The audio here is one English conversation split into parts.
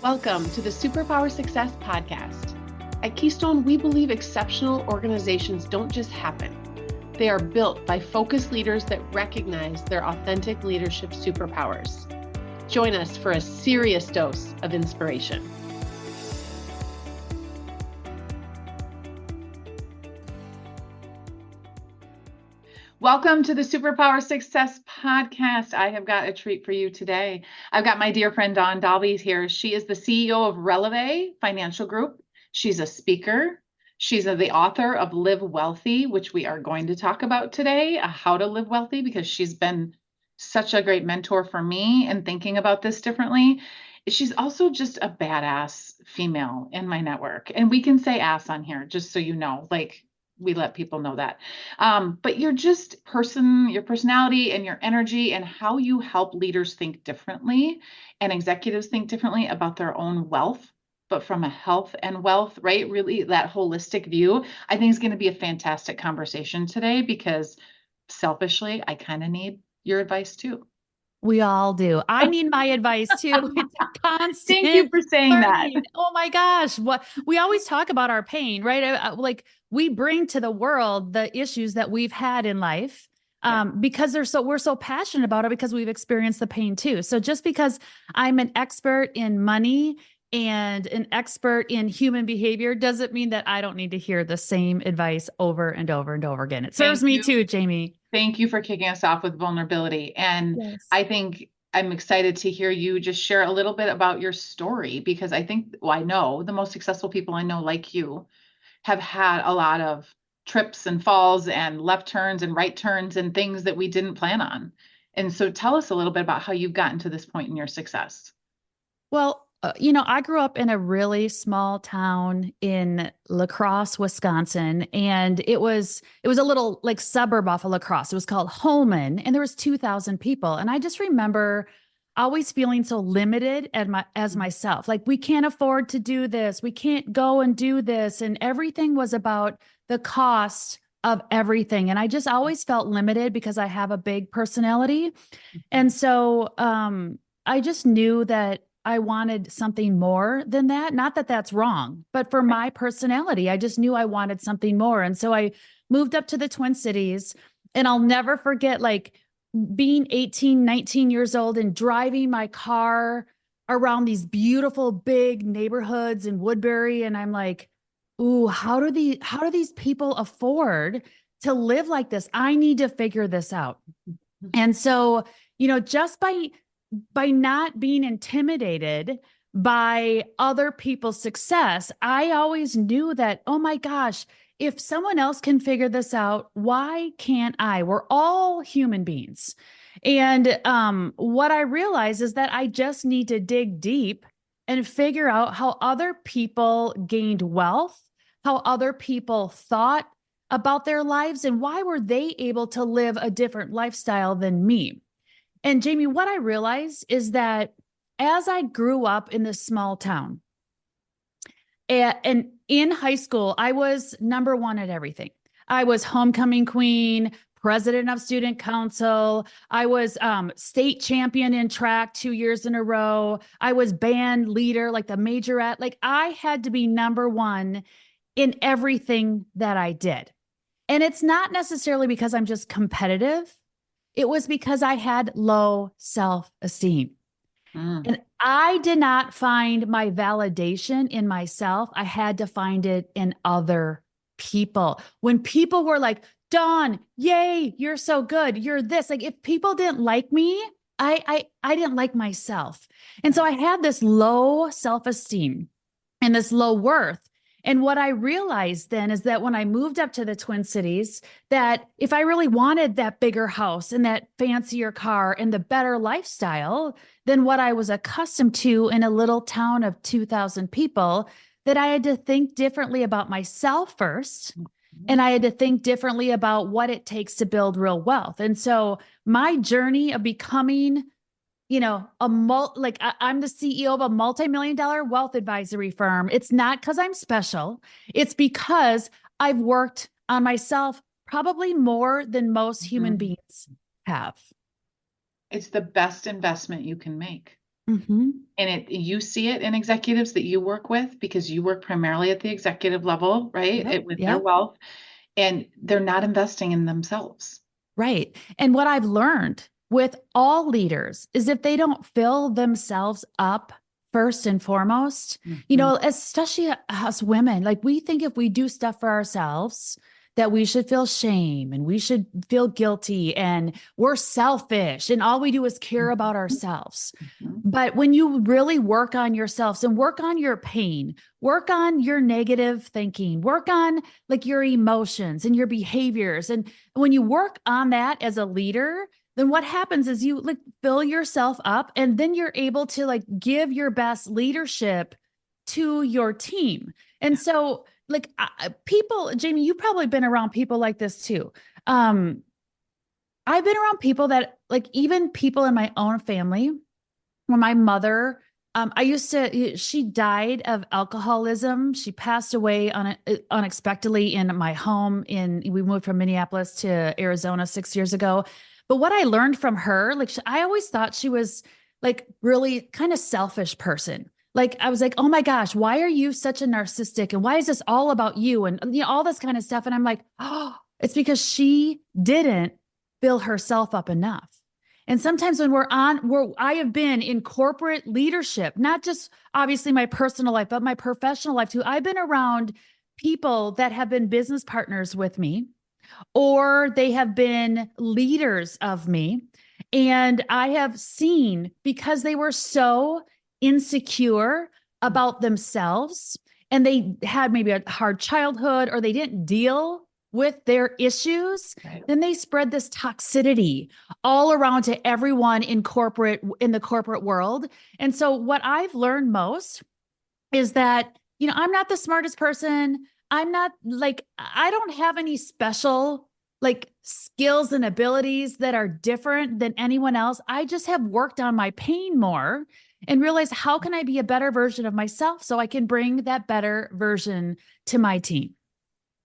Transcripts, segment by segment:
Welcome to the Superpower Success Podcast. At Keystone, we believe exceptional organizations don't just happen. They are built by focused leaders that recognize their authentic leadership superpowers. Join us for a serious dose of inspiration. Welcome to the Superpower Success Podcast. I have got a treat for you today. I've got my dear friend Dahlby here. She is the CEO of WELLthy Financial Group. She's a speaker. She's the author of Live Wealthy, which we are going to talk about today, how to live wealthy, because she's been such a great mentor for me in thinking about this differently. She's also just a badass female in my network. And we can say ass on here, just so you know, we let people know that. But you're just your personality and your energy and how you help leaders think differently and executives think differently about their own wealth, but from a health and wealth, right? Really that holistic view, I think is going to be a fantastic conversation today because selfishly, I kind of need your advice too. We all do. I need my advice too. It's a constant. Thank you for saying learning. that. Oh my gosh. What we always talk about our pain, right? Like we bring to the world the issues that we've had in life. Because we're so passionate about it because we've experienced the pain too. So just because I'm an expert in money and an expert in human behavior doesn't mean that I don't need to hear the same advice over and over and over again. It serves me too, Jamie. Thank you for kicking us off with vulnerability. And Yes. I think I'm excited to hear you just share a little bit about your story, because I think, I know the most successful people I know, like you, have had a lot of trips and falls and left turns and right turns and things that we didn't plan on. And so tell us a little bit about how you've gotten to this point in your success. Well, I grew up in a really small town in La Crosse, Wisconsin, and it was a little like suburb off of La Crosse. It was called Holman, and there was 2,000 people. And I just remember always feeling so limited as myself. Like, we can't afford to do this. We can't go and do this. And everything was about the cost of everything. And I just always felt limited because I have a big personality. And so I just knew that I wanted something more than that. Not that that's wrong, but for my personality, I just knew I wanted something more. And so I moved up to the Twin Cities, and I'll never forget being 18, 19 years old and driving my car around these beautiful big neighborhoods in Woodbury. And I'm like, ooh, how do these people afford to live like this? I need to figure this out. And so, just by not being intimidated by other people's success, I always knew that, oh my gosh, if someone else can figure this out, why can't I? We're all human beings. And what I realized is that I just need to dig deep and figure out how other people gained wealth, how other people thought about their lives, and why were they able to live a different lifestyle than me. And Jamie, what I realized is that as I grew up in this small town, and in high school, I was number one at everything. I was homecoming queen, president of student council. I was state champion in track 2 years in a row. I was band leader, like the majorette. Like, I had to be number one in everything that I did. And it's not necessarily because I'm just competitive. It was because I had low self-esteem. And I did not find my validation in myself. I had to find it in other people. When people were like, Dawn, yay, you're so good. You're this. Like, if people didn't like me, I didn't like myself. And so I had this low self-esteem and this low worth. And what I realized then is that when I moved up to the Twin Cities, that if I really wanted that bigger house and that fancier car and the better lifestyle than what I was accustomed to in a little town of 2,000 people, that I had to think differently about myself first. And I had to think differently about what it takes to build real wealth. And so my journey of becoming I'm the CEO of a multi-million-dollar wealth advisory firm. It's not because I'm special. It's because I've worked on myself probably more than most human beings have. It's the best investment you can make. Mm-hmm. And you see it in executives that you work with because you work primarily at the executive level, right? Yep. With their Yep. wealth, and they're not investing in themselves. Right. And what I've learned with all leaders is if they don't fill themselves up first and foremost, Mhm. especially us women, like we think if we do stuff for ourselves, that we should feel shame and we should feel guilty and we're selfish and all we do is care about ourselves. Mhm. But when you really work on yourselves and work on your pain, work on your negative thinking, work on like your emotions and your behaviors, and when you work on that as a leader, then what happens is you like fill yourself up and then you're able to like give your best leadership to your team. And so like people, Jamie, you've probably been around people like this too. Um, I've been around people that like even people in my own family, when my mother, she died of alcoholism. She passed away unexpectedly in my home. We moved from Minneapolis to Arizona 6 years ago. But what I learned from her, like, I always thought she was like really kind of selfish person. Like, I was like, oh my gosh, why are you such a narcissistic? And why is this all about you? And, all this kind of stuff. And I'm like, oh, it's because she didn't fill herself up enough. And sometimes when where I have been in corporate leadership, not just obviously my personal life, but my professional life too, I've been around people that have been business partners with me, or they have been leaders of me. And I have seen because they were so insecure about themselves and they had maybe a hard childhood or they didn't deal with their issues, Right. then they spread this toxicity all around to everyone in the corporate world. And so what I've learned most is that, I'm not the smartest person. I'm not like, I don't have any special like skills and abilities that are different than anyone else. I just have worked on my pain more and realized how can I be a better version of myself so I can bring that better version to my team.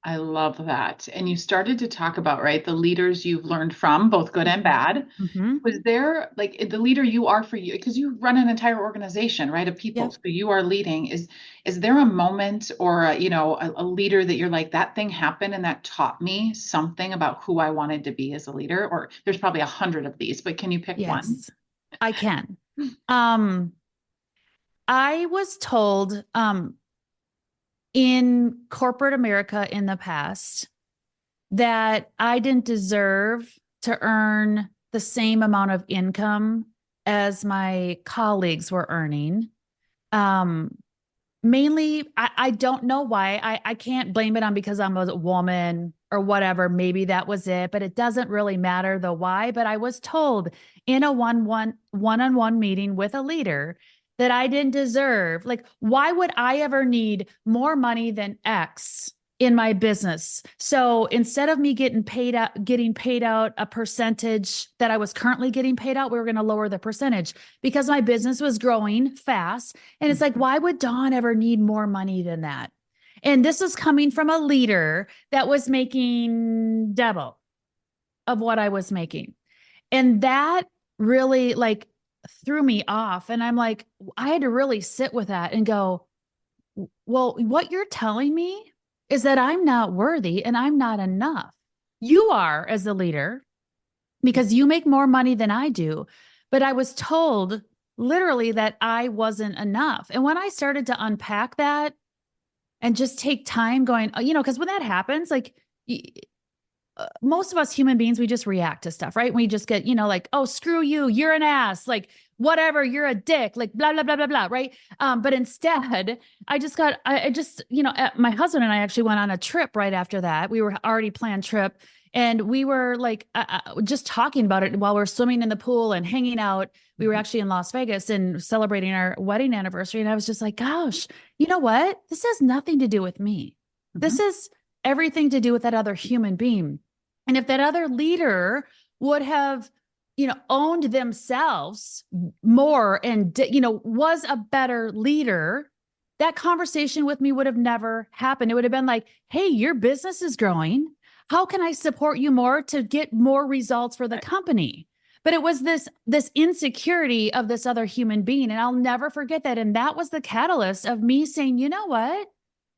I love that. And you started to talk about, right, the leaders you've learned from, both good and Mm-hmm. bad. Mm-hmm. Was there like the leader you are for you, because you run an entire organization, right, of people, Yep. so you are leading. Is there a moment or a leader that you're like, that thing happened and that taught me something about who I wanted to be as a leader? Or there's probably 100 of these, but can you pick one? Yes, I can. Um, I was told in corporate America in the past that I didn't deserve to earn the same amount of income as my colleagues were earning. Um, Mainly, I don't know why. I can't blame it on because I'm a woman or whatever. Maybe that was it, but it doesn't really matter the why. But I was told in a one-on-one meeting with a leader that I didn't deserve. Like, why would I ever need more money than X in my business? So instead of me getting paid out a percentage that I was currently getting paid out, we were going to lower the percentage because my business was growing fast. And it's like, why would Dawn ever need more money than that? And this is coming from a leader that was making double of what I was making. And that really like threw me off. And I'm like, I had to really sit with that and go, well, what you're telling me is that I'm not worthy and I'm not enough. You are as a leader because you make more money than I do. But I was told literally that I wasn't enough. And when I started to unpack that and just take time going, because when that happens, like most of us human beings, we just react to stuff, right? We just get, like, oh, screw you, you're an ass, like whatever, you're a dick, like blah, blah, blah, blah, blah, right? But instead, I just, my husband and I actually went on a trip right after that. We were already planned trip. And we were like just talking about it while we're swimming in the pool and hanging out. We were actually in Las Vegas and celebrating our wedding anniversary. And I was just like, gosh, you know what? This has nothing to do with me. Mhm. This is everything to do with that other human being. And if that other leader would have, owned themselves more and, was a better leader, that conversation with me would have never happened. It would have been like, hey, your business is growing. How can I support you more to get more results for the company? but it was this insecurity of this other human being. And I'll never forget that. And that was the catalyst of me saying, you know what?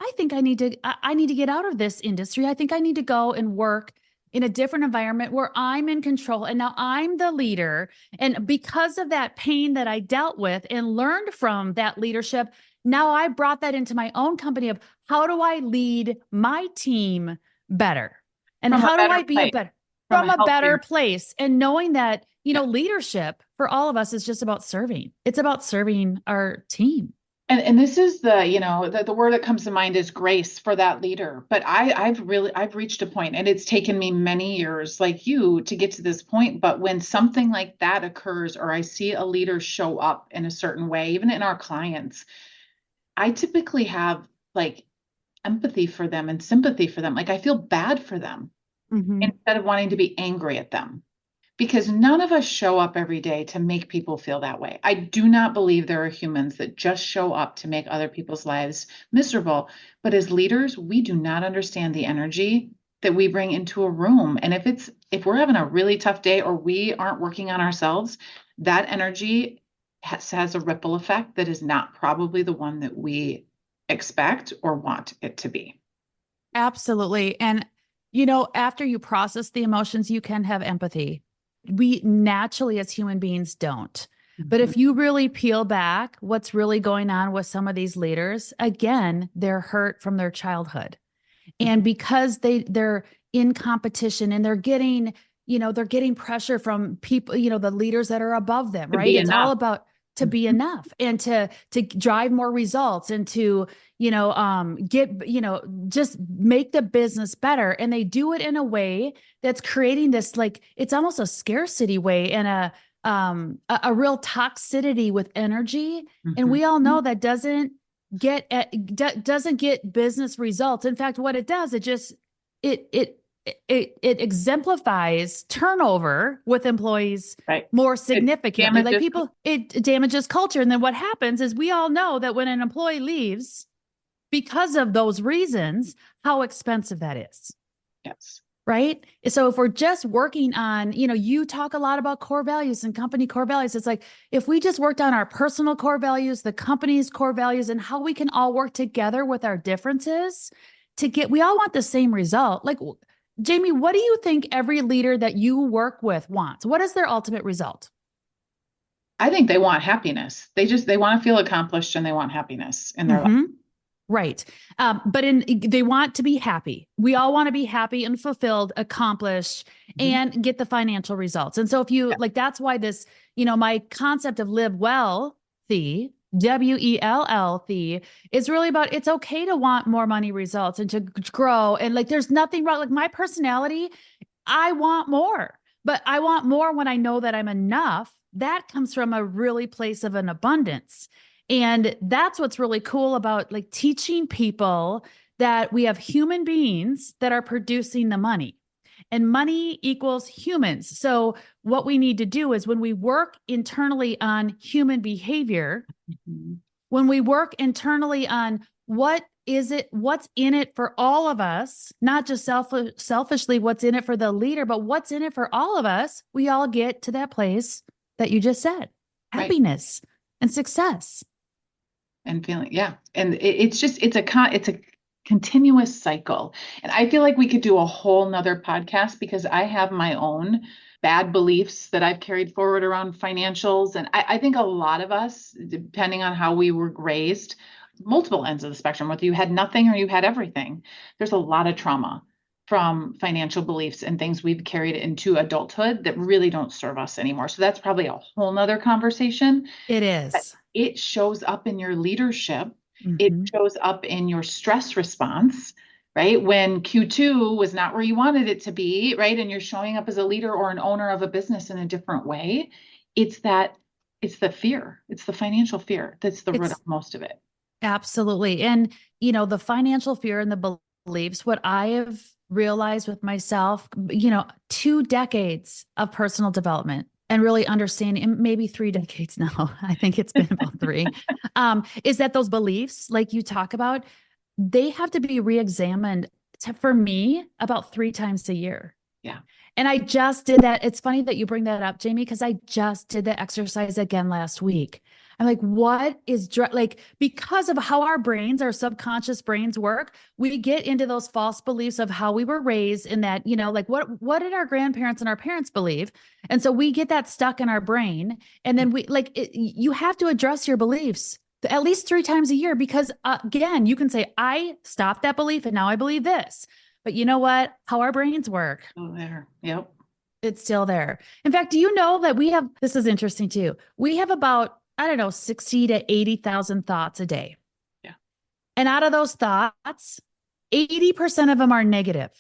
I think I need to get out of this industry. I think I need to go and work in a different environment where I'm in control. And now I'm the leader. And because of that pain that I dealt with and learned from that leadership, now I brought that into my own company of how do I lead my team better? And From a how do better I be a place, better from from a a better healthier. place? And knowing that, Yeah. leadership for all of us is just about serving. It's about serving our team. And this is the word that comes to mind is grace for that leader. But I've reached a point, and it's taken me many years like you to get to this point. But when something like that occurs, or I see a leader show up in a certain way, even in our clients, I typically have like empathy for them and sympathy for them. Like I feel bad for them Mm-hmm. instead of wanting to be angry at them. Because none of us show up every day to make people feel that way. I do not believe there are humans that just show up to make other people's lives miserable. But as leaders, we do not understand the energy that we bring into a room. And if we're having a really tough day or we aren't working on ourselves, that energy has a ripple effect that is not probably the one that we expect or want it to be. Absolutely. And, after you process the emotions, you can have empathy. We naturally, as human beings, don't. But Mhm. if you really peel back what's really going on with some of these leaders, again, they're hurt from their childhood. And because they're in competition and they're getting pressure from people, the leaders that are above them, To right? be It's all enough. about to be Mhm. enough and to drive more results and to get just make the business better. And they do it in a way that's creating this, like, it's almost a scarcity way and a real toxicity with energy. And Mhm. we all know that doesn't get business results. In fact, what it does, it it it exemplifies turnover with employees Right. more It significantly. Like damages. people, it damages culture. And then what happens is we all know that when an employee leaves because of those reasons, how expensive that is. Yes. Right. So if we're just working on, you talk a lot about core values and company core values. It's like if we just worked on our personal core values, the company's core values, and how we can all work together with our differences we all want the same result. Like, Jamie, what do you think every leader that you work with wants? What is their ultimate result? I think they want happiness. They want to feel accomplished and they want happiness in their life. Mm-hmm. Right. But they want to be happy. We all want to be happy and fulfilled, accomplished, Mhm. and get the financial results. And so if you Yeah. like, that's why my concept of live wealthy, WELLthy, is really about it's okay to want more money results and to grow. And like, there's nothing wrong. Like my personality, I want more, but I want more when I know that I'm enough. That comes from a really place of an abundance. And that's what's really cool about like teaching people that we have human beings that are producing the money and money equals humans. So what we need to do is when we work internally on human behavior, Mhm. when we work internally on what's in it for all of us, not just selfishly what's in it for the leader, but what's in it for all of us, we all get to that place that you just said, Right. happiness and success. And feeling, yeah. And it's a continuous cycle. And I feel like we could do a whole nother podcast because I have my own bad beliefs that I've carried forward around financials. And I think a lot of us, depending on how we were raised, multiple ends of the spectrum, whether you had nothing or you had everything, there's a lot of trauma from financial beliefs and things we've carried into adulthood that really don't serve us anymore. So that's probably a whole nother conversation. It But is. it shows up in your leadership. It Mm-hmm. shows up in your stress response, right? When Q2 was not where you wanted it to be, right? And you're showing up as a leader or an owner of a business in a different way. It's that, it's the fear, it's the financial fear that's the root of It's most of it. absolutely. And, the financial fear and the beliefs, what I have realized with myself, 2 decades of personal development and really understanding, and maybe 3 decades now, I think it's been about three, is that those beliefs, like you talk about, they have to be reexamined for me about 3 times a year. Yeah. And I just did that. It's funny that you bring that up, Jamie, because I just did the exercise again last week. I'm like, what is like, because of how our brains, our subconscious brains work, we get into those false beliefs of how we were raised in that, like what did our grandparents and our parents believe? And so we get that stuck in our brain. And then you have to address your beliefs at least 3 times a year, because again, you can say, I stopped that belief and now I believe this. But you know what? How our brains work. Oh, there. Yep. It's still there. In fact, do you know that this is interesting too. We have about, I don't know, 60 to 80,000 thoughts a day. Yeah. And out of those thoughts, 80% of them are negative.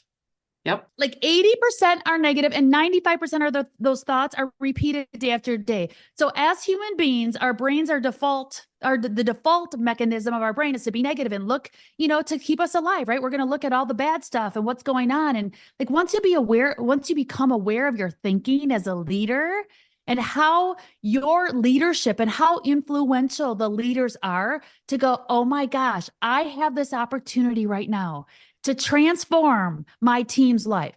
Yep. Like 80% are negative and 95% of those thoughts are repeated day after day. So as human beings, our brains are the default mechanism of our brain is to be negative and look, to keep us alive, right? We're going to look at all the bad stuff and what's going on. And like, once you become aware of your thinking as a leader and how your leadership and how influential the leaders are, to go, oh my gosh, I have this opportunity right now to transform my team's life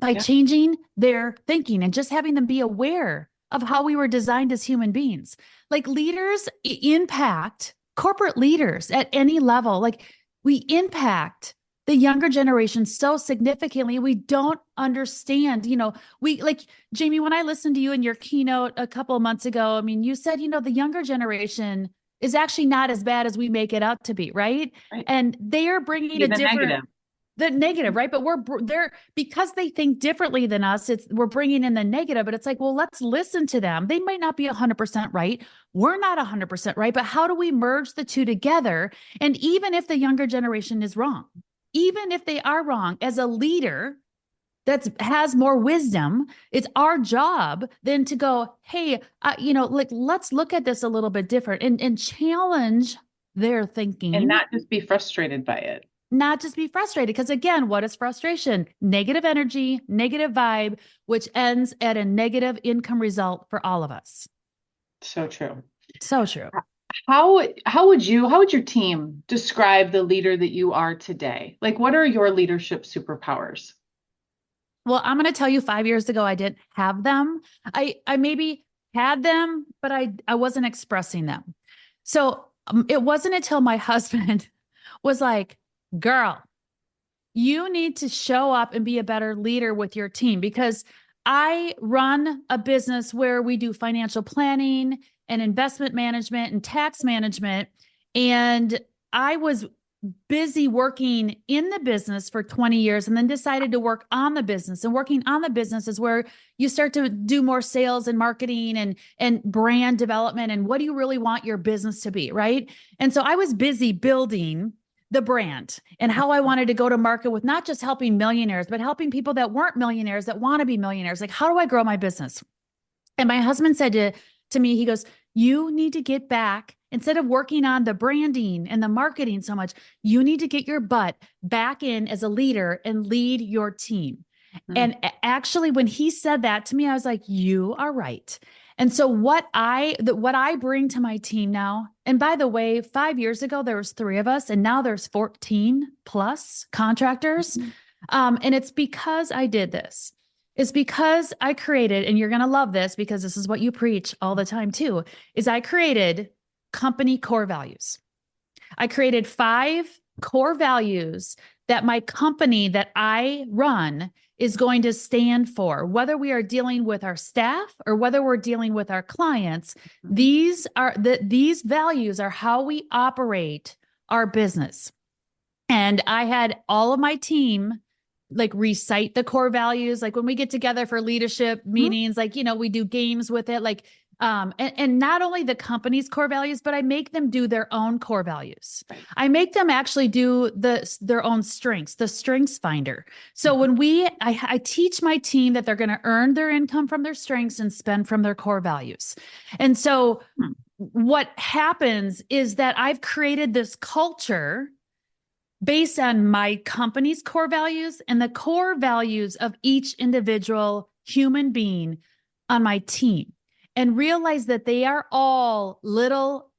by changing their thinking and just having them be aware of how we were designed as human beings. Like, leaders impact corporate leaders at any level. Like, we impact the younger generation so significantly. We don't understand, Jamie, when I listened to you in your keynote a couple of months ago, I mean, you said, the younger generation is actually not as bad as we make it out to be, right? Right. And they are bringing the negative. The negative, right? But they're, because they think differently than us, we're bringing in the negative, but it's like, well, let's listen to them. They might not be 100% right. We're not 100% right, but how do we merge the two together? And even if the younger generation is wrong, even if they are wrong, as a leader that has more wisdom, it's our job then to go, hey, let's look at this a little bit different and challenge their thinking. And not just be frustrated by it. Not just be frustrated. Because again, what is frustration? Negative energy, negative vibe, which ends at a negative income result for all of us. So true. So true. How would your team describe the leader that you are today? Like, what are your leadership superpowers? Well, I'm going to tell you, 5 years ago, I didn't have them. I maybe had them, but I wasn't expressing them. So it wasn't until my husband was like, girl, you need to show up and be a better leader with your team, because I run a business where we do financial planning and investment management and tax management. And I was busy working in the business for 20 years and then decided to work on the business. And working on the business is where you start to do more sales and marketing and brand development. And what do you really want your business to be, right? And so I was busy building the brand and how I wanted to go to market with not just helping millionaires, but helping people that weren't millionaires that want to be millionaires. Like, how do I grow my business? And my husband said to me, he goes, you need to get back, instead of working on the branding and the marketing so much, you need to get your butt back in as a leader and lead your team. Mm-hmm. And actually, when he said that to me, I was like, you are right. And so what I bring to my team now, and by the way, 5 years ago, there was 3 of us, and now there's 14 plus contractors. Mm-hmm. And it's because I did this. It's because I created, and you're going to love this because this is what you preach all the time too, is I created company core values. I created 5 core values that my company that I run is going to stand for, whether we are dealing with our staff or whether we're dealing with our clients. These values are how we operate our business. And I had all of my team recite the core values. Like, when we get together for leadership meetings, we do games with it. And not only the company's core values, but I make them do their own core values. I make them actually do their own strengths, the strengths finder. So when I teach my team that they're going to earn their income from their strengths and spend from their core values. And so what happens is that I've created this culture based on my company's core values and the core values of each individual human being on my team, and realize that they are all little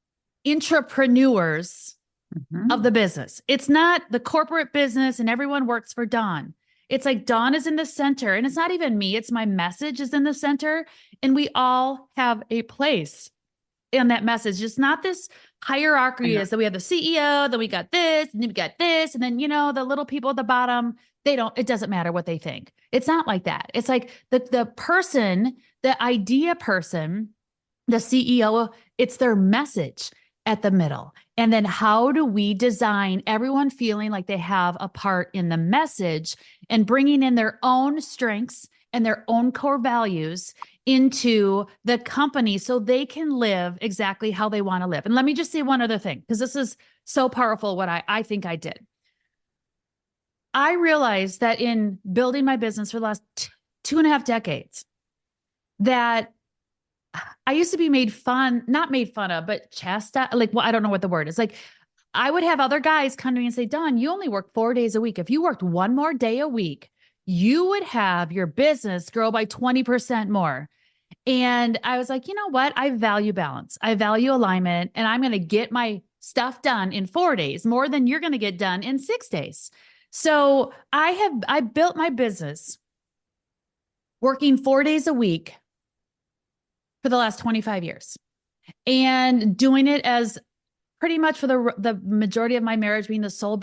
entrepreneurs of the business. It's not the corporate business and everyone works for Dawn. It's like Dawn is in the center, and it's not even me. It's my message is in the center. And we all have a place in that message. Just not this hierarchy is that we have the CEO, then we got this, and then we got this. And then, the little people at the bottom, it doesn't matter what they think. It's not like that. It's like the person, the idea person, the CEO, it's their message at the middle. And then how do we design everyone feeling like they have a part in the message and bringing in their own strengths and their own core values into the company so they can live exactly how they want to live. And let me just say one other thing, because this is so powerful what I think I did. I realized that in building my business for the last 2.5 decades, that I used to be not made fun of, but chastised. I don't know what the word is. Like, I would have other guys come to me and say, Dawn, you only work 4 days a week. If you worked one more day a week, you would have your business grow by 20% more. And I was like, you know what? I value balance. I value alignment, and I'm going to get my stuff done in 4 days, more than you're going to get done in 6 days. So I built my business working 4 days a week for the last 25 years and doing it as pretty much for the majority of my marriage being the sole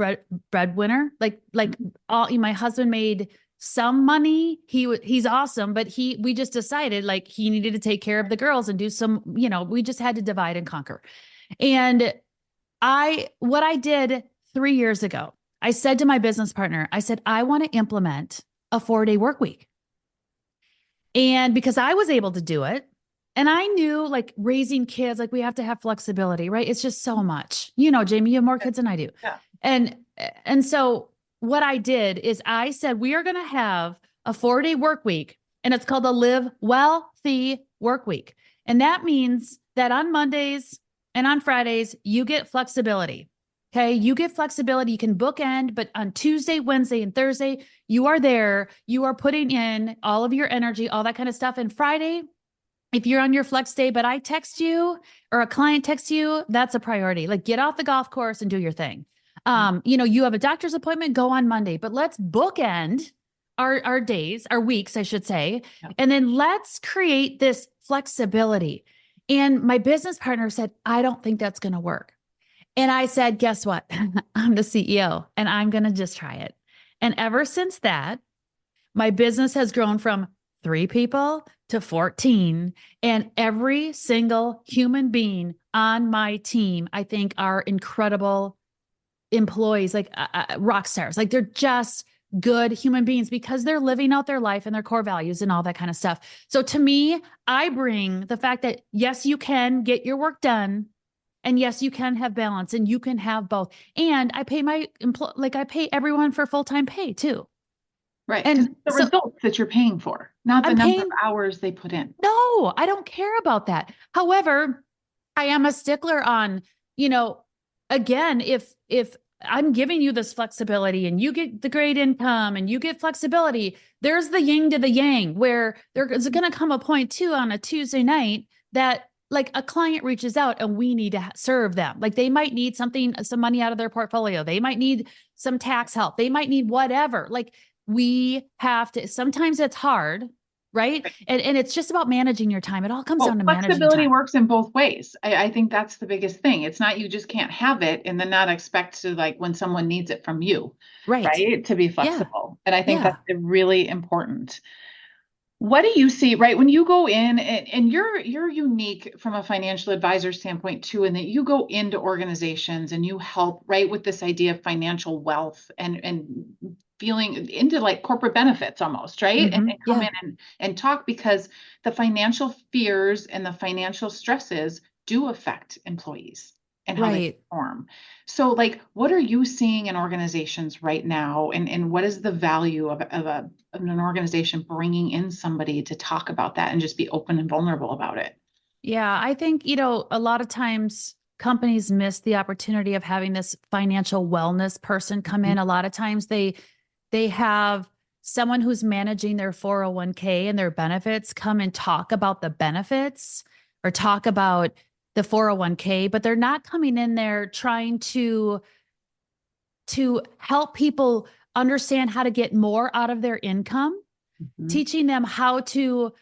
breadwinner. My husband made some money. He's awesome, but we just decided like he needed to take care of the girls and do some, we just had to divide and conquer. And what I did 3 years ago, I said to my business partner, I said, I want to implement a 4-day work week. And because I was able to do it, and I knew like raising kids, like we have to have flexibility, right? It's just so much, Jamie, you have more kids than I do. Yeah. And so what I did is I said, we are going to have a 4-day work week, and it's called the Live WELLthy work week. And that means that on Mondays and on Fridays, you get flexibility. Okay. You get flexibility. You can bookend, but on Tuesday, Wednesday, and Thursday, you are there. You are putting in all of your energy, all that kind of stuff. And Friday, if you're on your flex day, but I text you or a client texts you, that's a priority. Like, get off the golf course and do your thing. You have a doctor's appointment, go on Monday, but let's bookend our days, our weeks, I should say. Yeah. And then let's create this flexibility. And my business partner said, I don't think that's going to work. And I said, guess what? I'm the CEO and I'm going to just try it. And ever since that, my business has grown from 3 people to 14. And every single human being on my team, I think, are incredible employees, like rock stars. Like, they're just good human beings because they're living out their life and their core values and all that kind of stuff. So to me, I bring the fact that yes, you can get your work done. And yes, you can have balance, and you can have both. And I pay I pay everyone for full-time pay too. Right. And the results that you're paying for, not the number of hours they put in. No, I don't care about that. However, I am a stickler on, again, if I'm giving you this flexibility and you get the great income and you get flexibility, there's the yin to the yang, where there's going to come a point too on a Tuesday night that like a client reaches out and we need to serve them. Like, they might need some money out of their portfolio. They might need some tax help. They might need whatever. Like, we have to, sometimes it's hard, right? And it's just about managing your time. It all comes down to managing time. Flexibility works in both ways. I think that's the biggest thing. It's not, you just can't have it and then not expect to, like, when someone needs it from you, right? To be flexible. Yeah. And I think that's really important. What do you see, right? When you go in, and you're unique from a financial advisor standpoint too, in that you go into organizations and you help, right, with this idea of financial wealth and feeling into like corporate benefits almost, right? Mm-hmm. And come in and talk, because the financial fears and the financial stresses do affect employees and how they perform. So like, what are you seeing in organizations right now? And what is the value of an organization bringing in somebody to talk about that and just be open and vulnerable about it? Yeah, I think, a lot of times companies miss the opportunity of having this financial wellness person come in. A lot of times they have someone who's managing their 401k and their benefits come and talk about the benefits or talk about the 401k, but they're not coming in there trying to help people understand how to get more out of their income, Mhm. teaching them how to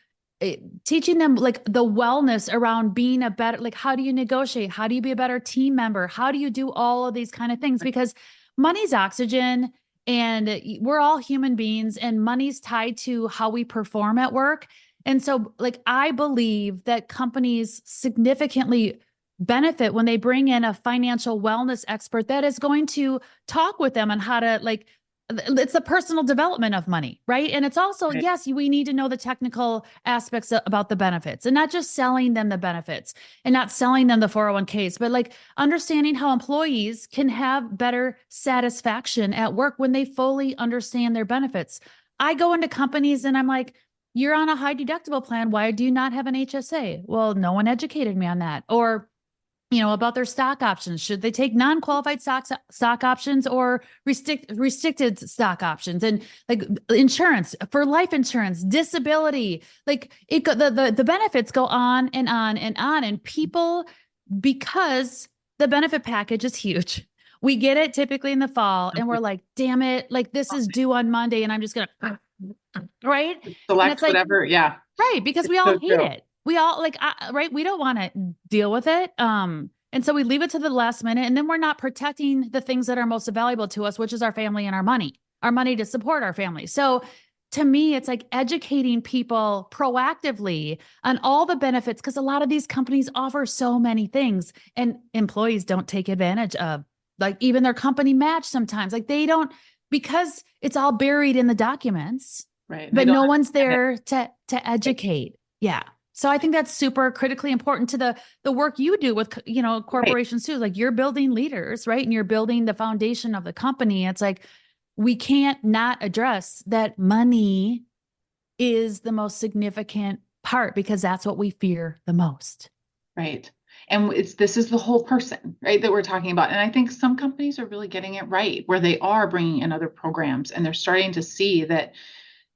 teaching them like the wellness around being a better, like, how do you negotiate? How do you be a better team member? How do you do all of these kind of things? Because money's oxygen, and we're all human beings, and money's tied to how we perform at work. And so, like, I believe that companies significantly benefit when they bring in a financial wellness expert that is going to talk with them on how to, like, it's the personal development of money, right? And it's also, Right. yes, we need to know the technical aspects about the benefits, and not just selling them the benefits and not selling them the 401ks, but like understanding how employees can have better satisfaction at work when they fully understand their benefits. I go into companies and I'm like, you're on a high deductible plan. Why do you not have an HSA? Well, no one educated me on that. Or, about their stock options. Should they take non-qualified stock options or restricted stock options? And like insurance for life insurance, disability, like the benefits go on and on and on. And people, because the benefit package is huge. We get it typically in the fall and we're like, damn it, like this is due on Monday and I'm just gonna right. And it's Select like, whatever. Yeah. right, because It's we all so hate true. it. We all like, right? We don't want to deal with it. And so we leave it to the last minute, and then we're not protecting the things that are most valuable to us, which is our family and our money to support our family. So to me, it's like educating people proactively on all the benefits, because a lot of these companies offer so many things and employees don't take advantage of, like even their company match sometimes, like they don't, because it's all buried in the documents, Right. And they but don't no one's understand there to it. educate. Yeah. So I think that's super critically important to the work you do with Right. corporations too. Like you're building leaders, right? And you're building the foundation of the company. It's like we can't not address that money is the most significant part, because that's what we fear the most. Right. And this is the whole person, right, that we're talking about. And I think some companies are really getting it right, where they are bringing in other programs and they're starting to see that,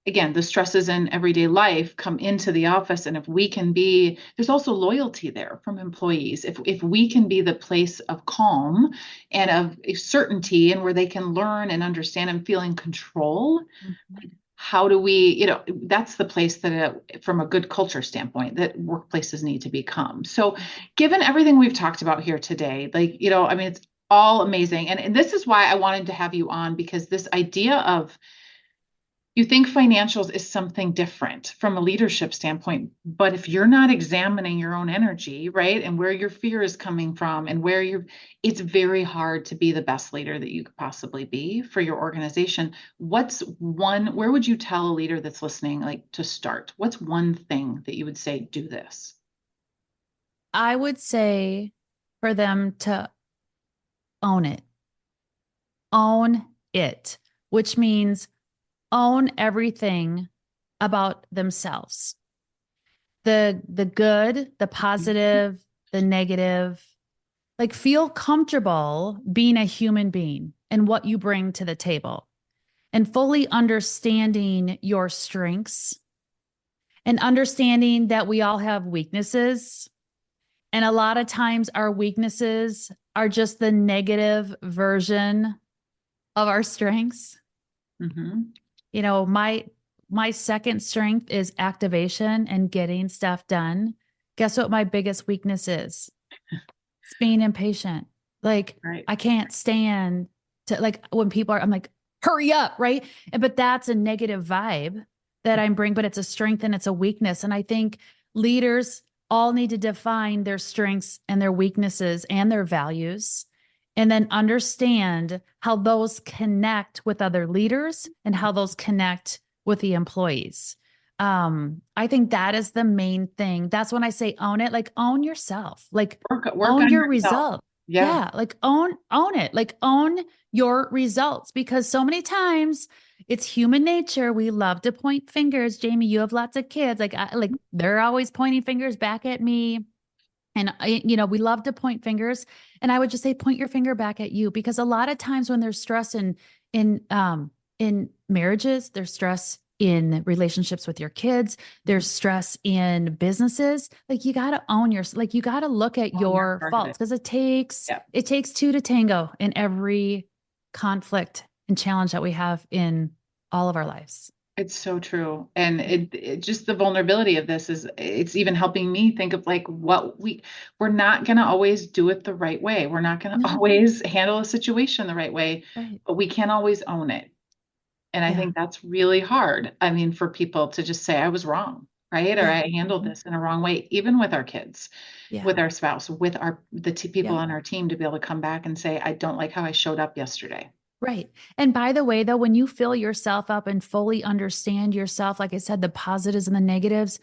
again, the stresses in everyday life come into the office. And if we can be, there's also loyalty there from employees. If we can be the place of calm and of certainty, and where they can learn and understand and feel in control, Mhm. how do we, that's the place that, from a good culture standpoint, that workplaces need to become. So, given everything we've talked about here today, like, I mean, it's all amazing. And this is why I wanted to have you on, because this idea of, you think financials is something different from a leadership standpoint, but if you're not examining your own energy, right, and where your fear is coming from and it's very hard to be the best leader that you could possibly be for your organization. Where would you tell a leader that's listening, like, to start? What's one thing that you would say, do this? I would say for them to own it. Own it, which means own everything about themselves. The good, the positive, the negative. Like feel comfortable being a human being and what you bring to the table, and fully understanding your strengths, and understanding that we all have weaknesses. And a lot of times our weaknesses are just the negative version of our strengths. Mm-hmm. My second strength is activation and getting stuff done. Guess what my biggest weakness is? It's being impatient. Like Right. I can't stand to, like, when people are, I'm like, hurry up, right? But that's a negative vibe that I'm bringing, but it's a strength and it's a weakness. And I think leaders all need to define their strengths and their weaknesses and their values, and then understand how those connect with other leaders and how those connect with the employees. I think that is the main thing. That's when I say own it, like own yourself, like Work own on your yourself. result. Yeah. Yeah, like own it, like own your results, because so many times it's human nature. We love to point fingers. Jamie, you have lots of kids. Like they're always pointing fingers back at me. And we love to point fingers. And I would just say, point your finger back at you, because a lot of times when there's stress in marriages, there's stress in relationships with your kids, there's stress in businesses. Like you got to own like you got to look at Oh, you're your part of faults, it. because it takes Yeah. it takes two to tango in every conflict and challenge that we have in all of our lives. It's so true. And it just the vulnerability of this is it's even helping me think of like we're not going to always do it the right way. We're not going to No, always handle a situation the right way, right. but we can always own it. And I Yeah. think that's really hard. I mean, for people to just say I was wrong, right? Or Yeah. I handled Mhm. this in a wrong way, even with our kids, with Yeah. our spouse, with people Yep. on our team to be able to come back and say, I don't like how I showed up yesterday. Right. And by the way, though, when you fill yourself up and fully understand yourself, like I said, the positives and the negatives,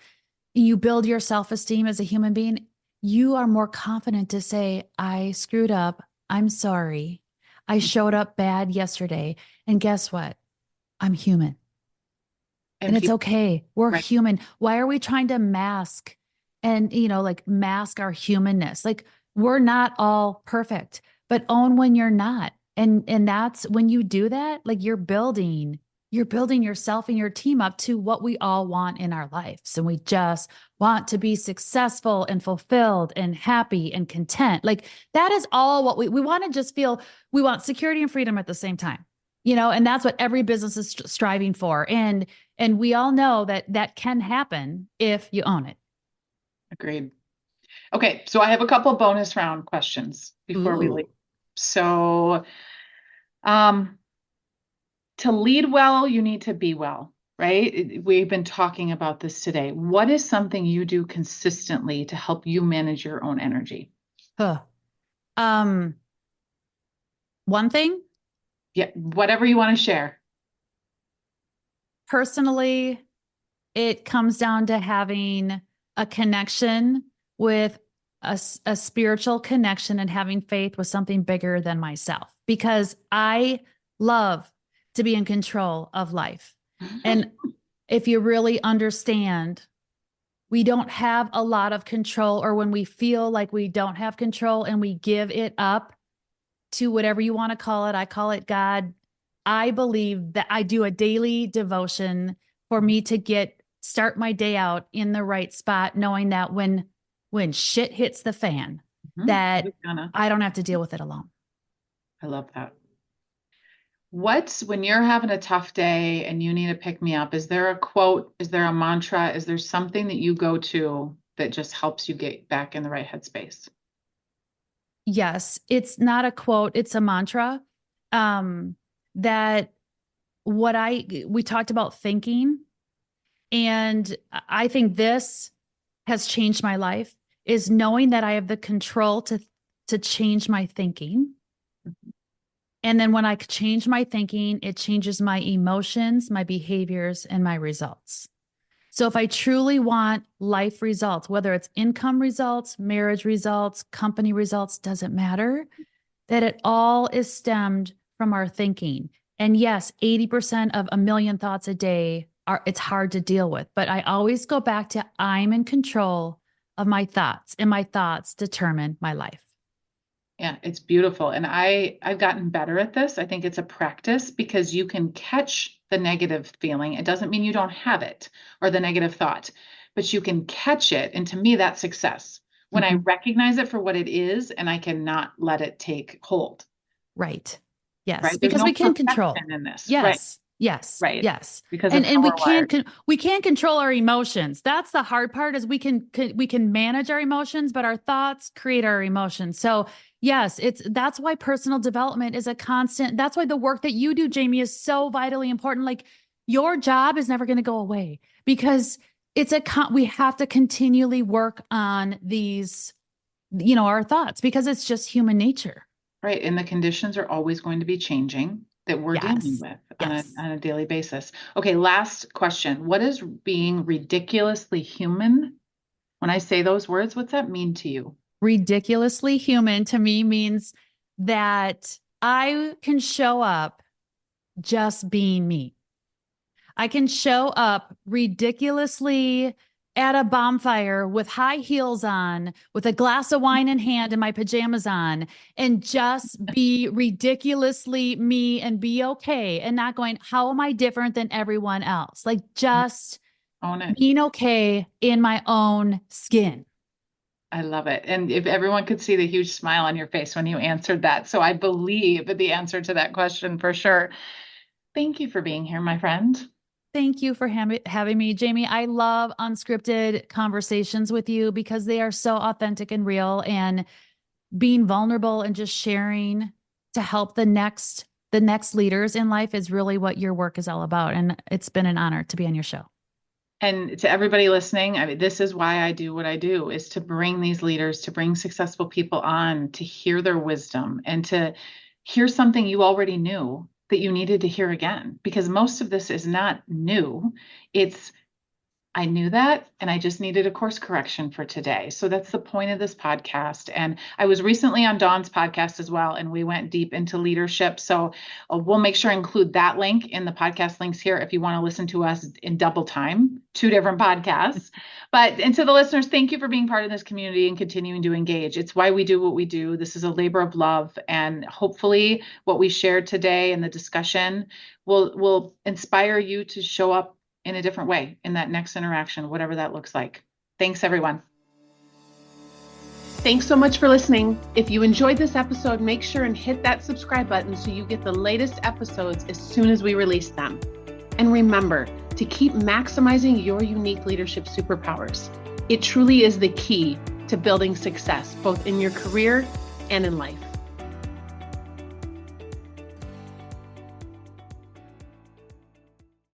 you build your self esteem as a human being, you are more confident to say, I screwed up. I'm sorry. I showed up bad yesterday. And guess what? I'm human. And And it's people, okay. We're right? human. Why are we trying to mask and, like mask our humanness? Like we're not all perfect, but own when you're not. And that's when you do that, like you're building yourself and your team up to what we all want in our lives. And we just want to be successful and fulfilled and happy and content. Like that is all what we want to just feel. We want security and freedom at the same time, and that's what every business is striving for. And we all know that that can happen if you own it. Agreed. Okay, so I have a couple bonus round questions before we leave. Ooh. So, um, to lead well, you need to be well, right? We've been talking about this today. What is something you do consistently to help you manage your own energy? Huh. Um, One thing, Yeah, whatever you want to share. personally, it comes down to having a connection with a spiritual connection and having faith with something bigger than myself because I love to be in control of life. And if you really understand, we don't have a lot of control, or when we feel like we don't have control and we give it up to whatever you want to call it, I call it God. I believe that I do a daily devotion for me to start my day out in the right spot, knowing that when shit hits the fan, that Anna, I don't have to deal with it alone. I love that. What's when you're having a tough day and you need to pick me up? Is there a quote? Is there a mantra? Is there something that you go to that just helps you get back in the right headspace? Yes, it's not a quote, it's a mantra. That we talked about thinking, and I think this has changed my life is knowing that I have the control to change my thinking. And then when I change my thinking, it changes my emotions, my behaviors, and my results. So if I truly want life results, whether it's income results, marriage results, company results, doesn't matter, that it all is stemmed from our thinking. And yes, 80% of a million thoughts a day it's hard to deal with, but I always go back to I'm in control of my thoughts, and my thoughts determine my life. Yeah, it's beautiful. And I've gotten better at this. I think it's a practice because you can catch the negative feeling. It doesn't mean you don't have it or the negative thought, but you can catch it. And to me, that's success. When I Mhm. recognize it for what it is and I cannot let it take hold, Right. Yes, right? There's because no we can control. perfection in this. Right. Yes. Yes. Right. Yes. Because of And how we we're wired. can't control our emotions. That's the hard part is we can manage our emotions, but our thoughts create our emotions. So, yes, that's why personal development is a constant. That's why the work that you do, Jamie, is so vitally important. Like your job is never going to go away because we have to continually work on these, our thoughts because it's just human nature. Right. And the conditions are always going to be changing that we're dealing Yes. with Yes. on a daily basis. Okay, last question. What is being ridiculously human? When I say those words, what's that mean to you? Ridiculously human to me means that I can show up just being me. I can show up ridiculously at a bonfire with high heels on, with a glass of wine in hand and my pajamas on, and just be ridiculously me and be okay and not going, how am I different than everyone else? Like just Own it. being okay in my own skin. I love it. And if everyone could see the huge smile on your face when you answered that. So I believe the answer to that question for sure. Thank you for being here, my friend. Thank you for having me, Jamie. I love unscripted conversations with you because they are so authentic and real, and being vulnerable and just sharing to help the next leaders in life is really what your work is all about. And it's been an honor to be on your show. And to everybody listening, I mean, this is why I do what I do, is to bring these leaders, to bring successful people on, to hear their wisdom and to hear something you already knew that you needed to hear again, because most of this is not new. It's I knew that, and I just needed a course correction for today. So that's the point of this podcast. And I was recently on Dawn's podcast as well, and we went deep into leadership. So we'll make sure to include that link in the podcast links here if you want to listen to us in double time, 2 different podcasts. And to the listeners, thank you for being part of this community and continuing to engage. It's why we do what we do. This is a labor of love. And hopefully what we shared today in the discussion will inspire you to show up in a different way in that next interaction, whatever that looks like. Thanks, everyone. Thanks so much for listening. If you enjoyed this episode, make sure and hit that subscribe button so you get the latest episodes as soon as we release them. And remember to keep maximizing your unique leadership superpowers. It truly is the key to building success, both in your career and in life.